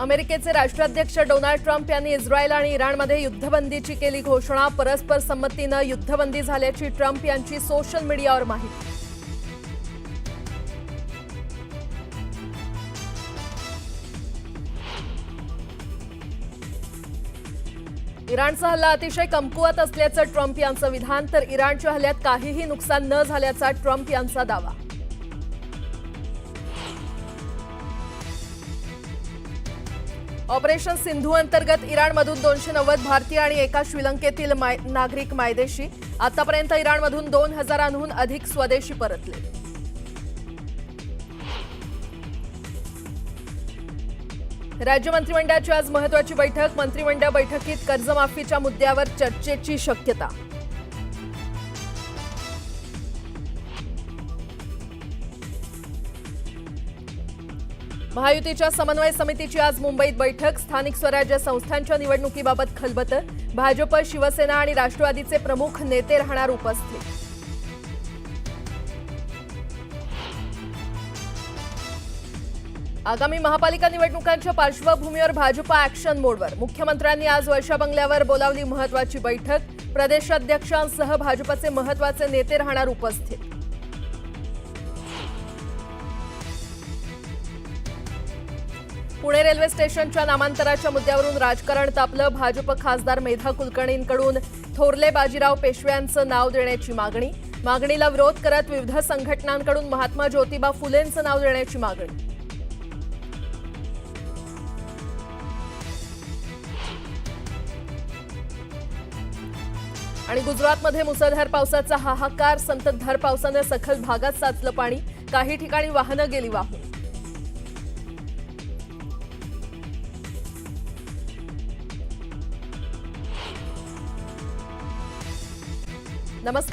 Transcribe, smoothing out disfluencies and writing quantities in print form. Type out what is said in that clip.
अमेरिकेचे राष्ट्राध्यक्ष Donald Trump यांनी इस्रायल आणि इराणमध्ये युद्धबंदीची केली घोषणा। परस्पर संमतीनं युद्धबंदी झाल्याची ट्रम्प यांची सोशल मीडियावर माहिती। इराणचा हल्ला अतिशय कमकुवत असल्याचं ट्रम्प यांचं विधान, तर इराणच्या हल्ल्यात काहीही नुकसान न झाल्याचा ट्रम्प यांचा दावा। ऑपरेशन सिंधू अंतर्गत इराणमधून 290 भारतीय आणि एका श्रीलंकेतील नागरिक मायदेशी। आतापर्यंत इराणमधून 2000हून अधिक स्वदेशी परतले। राज्य मंत्रिमंडळाची आज महत्त्वाची बैठक। मंत्रिमंडळ बैठकीत कर्जमाफीच्या मुद्द्यावर चर्चेची शक्यता। महायुतीच्या समन्वय समितीची आज मुंबईत बैठक। स्थानिक स्वराज्य संस्थांच्या निवडणुकीबाबत खलबतं। भाजप, शिवसेना आणि राष्ट्रवादीचे प्रमुख नेते राहणार उपस्थित। आगामी महापालिका निवडणुकांच्या पार्श्वभूमीवर भाजप ॲक्शन मोडवर। मुख्यमंत्र्यांनी आज वर्षा बंगल्यावर बोलावली महत्त्वाची बैठक। प्रदेशाध्यक्षांसह भाजपचे महत्त्वाचे नेते राहणार उपस्थित। पुणे रेल्वे स्टेशनच्या नामांतराच्या मुद्द्यावरून राजकारण तापलं। भाजप खासदार मेधा कुलकर्णींकडून थोरले बाजीराव पेशवे यांचं नाव देण्याची मागणी। मागणीला विरोध करत विविध संघटनांकडून महात्मा ज्योतिबा फुलेंचं नाव देण्याची मागणी। आणि गुजरातमध्ये मुसळधार पावसाचा हाहाकार। संततधार पावसाने सखल भागात साचलं पाणी। काही ठिकाणी वाहनं गेली वाहून। नमस्कार।